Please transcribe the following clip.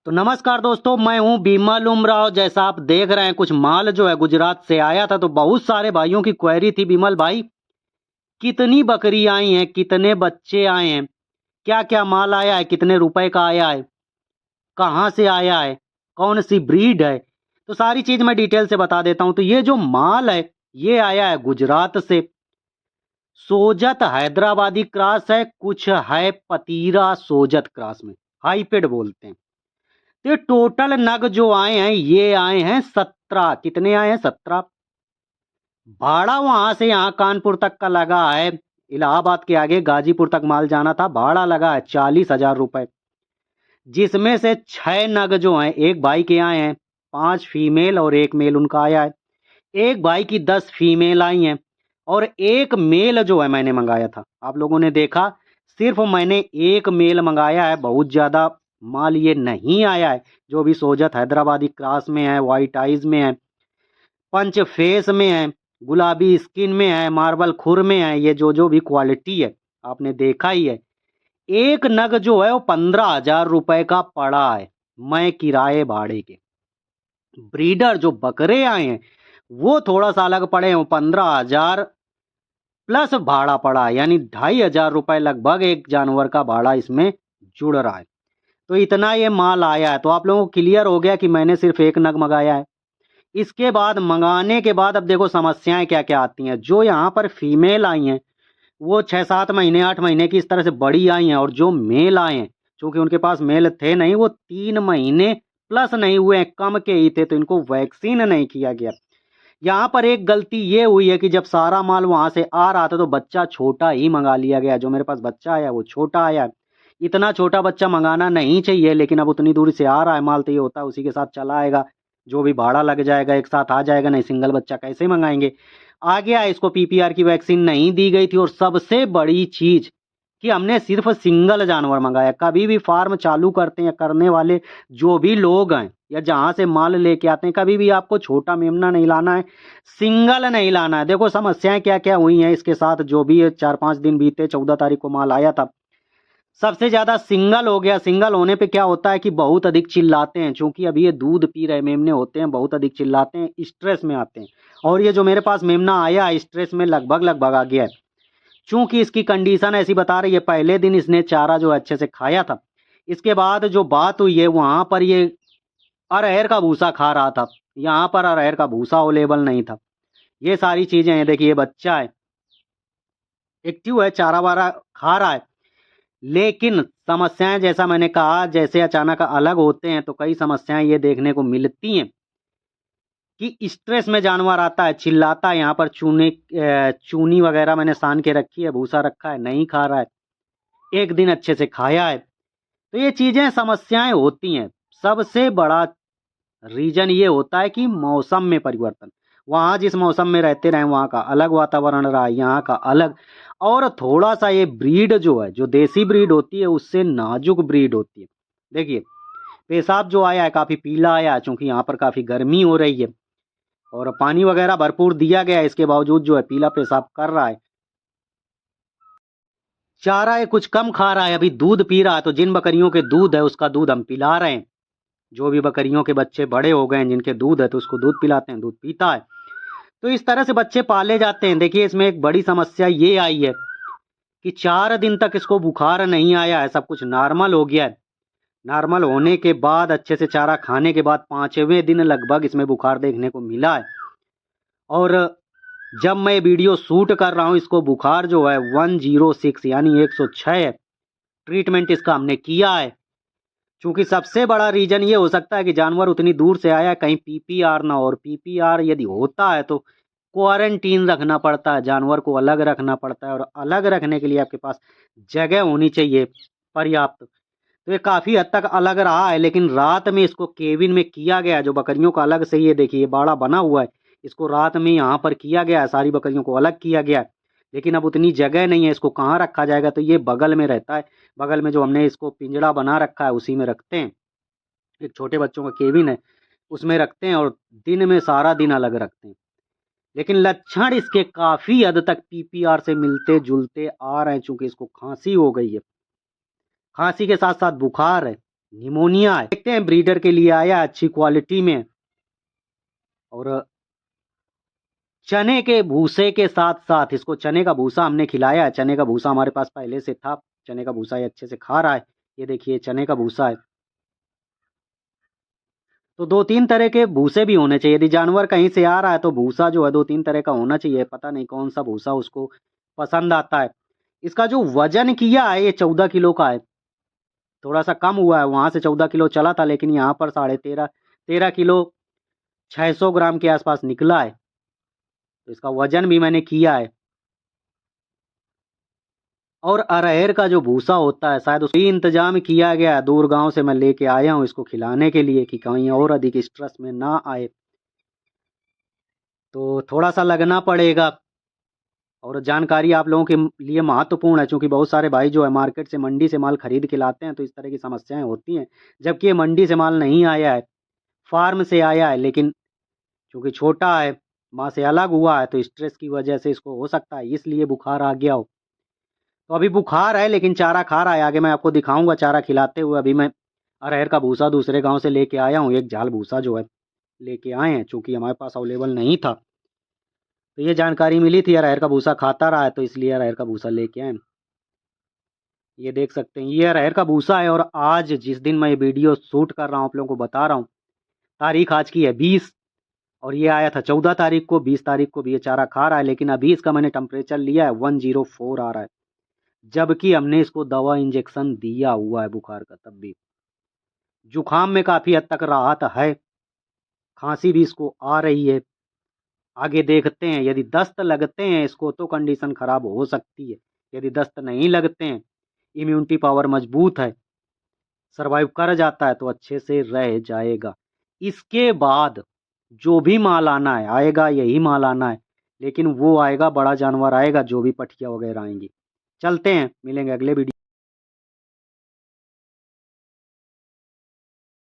तो नमस्कार दोस्तों, मैं हूं बिमल उमराव। जैसा आप देख रहे हैं, कुछ माल जो है गुजरात से आया था। तो बहुत सारे भाइयों की क्वेरी थी, बिमल भाई कितनी बकरी आई हैं, कितने बच्चे आए हैं, क्या क्या माल आया है, कितने रुपए का आया है, कहाँ से आया है, कौन सी ब्रीड है। तो सारी चीज मैं डिटेल से बता देता हूं। तो ये जो माल है ये आया है गुजरात से। सोजत हैदराबादी क्रॉस है, कुछ है पतीरा सोजत क्रॉस में, हाइब्रिड बोलते हैं। ये टोटल नग जो आए हैं ये आए हैं 17। कितने आए हैं? 17। भाड़ा वहां से यहाँ कानपुर तक का लगा है, इलाहाबाद के आगे गाजीपुर तक माल जाना था, भाड़ा लगा है 40,000 रुपए। जिसमें से 6 नग जो हैं एक भाई के आए हैं, 5 फीमेल और एक मेल उनका आया है। एक भाई की 10 फीमेल आई हैं और एक मेल जो है मैंने मंगाया था। आप लोगों ने देखा, सिर्फ मैंने एक मेल मंगाया है, बहुत ज़्यादा माल ये नहीं आया है। जो भी सोजत हैदराबादी क्रॉस में है, वाइट आइज में है, पंच फेस में है, गुलाबी स्किन में है, मार्बल खुर में है, ये जो जो भी क्वालिटी है आपने देखा ही है। एक नग जो है वो 15,000 रुपए का पड़ा है, मैं किराए भाड़े के। ब्रीडर जो बकरे आए हैं वो थोड़ा सा अलग पड़े हैं, वो 15,000 प्लस भाड़ा पड़ा है, यानी 2,500 रुपए लगभग एक जानवर का भाड़ा इसमें जुड़ रहा है। तो इतना ये माल आया है। तो आप लोगों को क्लियर हो गया कि मैंने सिर्फ एक नग मंगाया है। इसके बाद मंगाने के बाद अब देखो समस्याएं क्या क्या आती हैं। जो यहाँ पर फीमेल आई हैं वो 6-7 महीने 8 महीने की इस तरह से बड़ी आई हैं, और जो मेल आए हैं चूंकि उनके पास मेल थे नहीं, वो 3 महीने प्लस नहीं हुए हैं, कम के ही थे, तो इनको वैक्सीन नहीं किया गया। यहाँ पर एक गलती ये हुई है कि जब सारा माल वहां से आ रहा था तो बच्चा छोटा ही मंगा लिया गया। जो मेरे पास बच्चा आया वो छोटा आया। इतना छोटा बच्चा मंगाना नहीं चाहिए, लेकिन अब उतनी दूरी से आ रहा है माल तो ये होता है उसी के साथ चला आएगा, जो भी भाड़ा लग जाएगा एक साथ आ जाएगा, नहीं सिंगल बच्चा कैसे मंगाएंगे। आ गया, इसको पीपीआर की वैक्सीन नहीं दी गई थी। और सबसे बड़ी चीज कि हमने सिर्फ सिंगल जानवर मंगाया। कभी भी फार्म चालू करते हैं करने वाले जो भी लोग हैं या जहां से माल लेके आते हैं, कभी भी आपको छोटा मेमना नहीं लाना है, सिंगल नहीं लाना है। देखो समस्याएं क्या क्या हुई हैं इसके साथ। जो भी 4-5 दिन बीते, 14 तारीख को माल आया था, सबसे ज्यादा सिंगल हो गया। सिंगल होने पे क्या होता है कि बहुत अधिक चिल्लाते हैं, क्योंकि अभी ये दूध पी रहे मेमने होते हैं, बहुत अधिक चिल्लाते हैं, स्ट्रेस में आते हैं। और ये जो मेरे पास मेमना आया स्ट्रेस में लगभग लगभग आ गया है। चूंकि इसकी कंडीशन ऐसी बता रही है, पहले दिन इसने चारा जो अच्छे से खाया था, इसके बाद जो बात हुई है वहां पर ये अरहर का भूसा खा रहा था, यहाँ पर अरहर का भूसा अवेलेबल नहीं था। ये सारी चीजें हैं। देखिए ये बच्चा है, एक्टिव है, चारा वारा खा रहा है, लेकिन समस्याएं जैसा मैंने कहा, जैसे अचानक अलग होते हैं तो कई समस्याएं ये देखने को मिलती हैं कि स्ट्रेस में जानवर आता है, चिल्लाता है। यहाँ पर चूनी वगैरह मैंने सान के रखी है, भूसा रखा है, नहीं खा रहा है, एक दिन अच्छे से खाया है। तो ये चीजें समस्याएं होती हैं। सबसे बड़ा रीजन ये होता है कि मौसम में परिवर्तन। वहाँ जिस मौसम में रहते रहे वहाँ का अलग वातावरण रहा, यहाँ का अलग। और थोड़ा सा ये ब्रीड जो है, जो देसी ब्रीड होती है उससे नाजुक ब्रीड होती है। देखिए पेशाब जो आया है काफी पीला आया है, चूंकि यहाँ पर काफी गर्मी हो रही है और पानी वगैरह भरपूर दिया गया है, इसके बावजूद जो है पीला पेशाब कर रहा है। चारा ये कुछ कम खा रहा है, अभी दूध पी रहा है। तो जिन बकरियों के दूध है उसका दूध हम पिला रहे हैं। जो भी बकरियों के बच्चे बड़े हो गए हैं जिनके दूध है तो उसको दूध पिलाते हैं, दूध पीता है। तो इस तरह से बच्चे पाले जाते हैं। देखिए इसमें एक बड़ी समस्या ये आई है कि 4 दिन तक इसको बुखार नहीं आया है, सब कुछ नॉर्मल हो गया है। नॉर्मल होने के बाद अच्छे से चारा खाने के बाद 5वें दिन लगभग इसमें बुखार देखने को मिला है। और जब मैं वीडियो शूट कर रहा हूँ इसको बुखार जो है 106 यानी 106 है। ट्रीटमेंट इसका हमने किया है। क्योंकि सबसे बड़ा रीजन ये हो सकता है कि जानवर उतनी दूर से आया है, कहीं पीपीआर ना हो। और पीपीआर यदि होता है तो क्वारंटीन रखना पड़ता है, जानवर को अलग रखना पड़ता है, और अलग रखने के लिए आपके पास जगह होनी चाहिए पर्याप्त। तो ये काफी हद तक अलग रहा है, लेकिन रात में इसको केबिन में किया गया है। जो बकरियों का अलग से ये देखिए बाड़ा बना हुआ है, इसको रात में यहाँ पर किया गया है, सारी बकरियों को अलग किया गया है। लेकिन अब उतनी जगह नहीं है, इसको कहाँ रखा जाएगा। तो ये बगल में रहता है, बगल में जो हमने इसको पिंजड़ा बना रखा है उसी में रखते हैं। एक छोटे बच्चों का केबिन है उसमें रखते हैं, और दिन में सारा दिन अलग रखते हैं। लेकिन लक्षण इसके काफी हद तक पीपीआर से मिलते जुलते आ रहे हैं। चूंकि इसको खांसी हो गई है, खांसी के साथ साथ बुखार है, निमोनिया है। देखते हैं, ब्रीडर के लिए आया अच्छी क्वालिटी में। और चने के भूसे के साथ साथ इसको चने का भूसा हमने खिलाया है। चने का भूसा हमारे पास पहले से था, चने का भूसा ये अच्छे से खा रहा है। ये देखिए चने का भूसा है। तो 2-3 तरह के भूसे भी होने चाहिए। यदि जानवर कहीं से आ रहा है तो भूसा जो है 2-3 तरह का होना चाहिए। पता नहीं कौन सा भूसा उसको पसंद आता है। इसका जो वजन किया है ये 14 किलो का है। थोड़ा सा कम हुआ है, वहां से 14 किलो चला था, लेकिन यहाँ पर 13.5 किलो 600 ग्राम के आसपास निकला है। तो इसका वजन भी मैंने किया है। और अरहर का जो भूसा होता है शायद उसका इंतजाम किया गया है। दूर गांव से मैं लेके आया हूँ इसको खिलाने के लिए कि कहीं और अधिक स्ट्रेस में ना आए। तो थोड़ा सा लगना पड़ेगा। और जानकारी आप लोगों के लिए महत्वपूर्ण है, क्योंकि बहुत सारे भाई जो है मार्केट से, मंडी से माल खरीद के लाते हैं, तो इस तरह की समस्याएं होती हैं। जबकि ये मंडी से माल नहीं आया है, फार्म से आया है, लेकिन क्योंकि छोटा है, माँ से अलग हुआ है, तो स्ट्रेस की वजह से इसको हो सकता है इसलिए बुखार आ गया हो। तो अभी बुखार है लेकिन चारा खा रहा है। आगे मैं आपको दिखाऊंगा चारा खिलाते हुए। अभी मैं अरहर का भूसा दूसरे गांव से लेके आया हूँ, एक झाल भूसा जो है लेके आए हैं, चूंकि हमारे पास अवेलेबल नहीं था। तो ये जानकारी मिली थी अरहर का भूसा खाता रहा है, तो इसलिए अरहर का भूसा लेके आए। ये देख सकते हैं, ये अरहर का भूसा है। और आज जिस दिन मैं ये वीडियो शूट कर रहा हूँ, आप लोगों को बता रहा हूँ, तारीख आज की है 20, और ये आया था 14 तारीख को। 20 तारीख को भी ये चारा खा रहा है, लेकिन अभी इसका मैंने टेम्परेचर लिया है 104 आ रहा है, जबकि हमने इसको दवा इंजेक्शन दिया हुआ है बुखार का। तब भी जुखाम में काफ़ी हद तक राहत है, खांसी भी इसको आ रही है। आगे देखते हैं, यदि दस्त लगते हैं इसको तो कंडीशन खराब हो सकती है। यदि दस्त नहीं लगते हैं, इम्यूनिटी पावर मजबूत है, सरवाइव कर जाता है, तो अच्छे से रह जाएगा। इसके बाद जो भी माल आना है आएगा, यही माल आना है, लेकिन वो आएगा, बड़ा जानवर आएगा, जो भी पठिया वगैरह आएंगी। चलते हैं, मिलेंगे अगले वीडियो।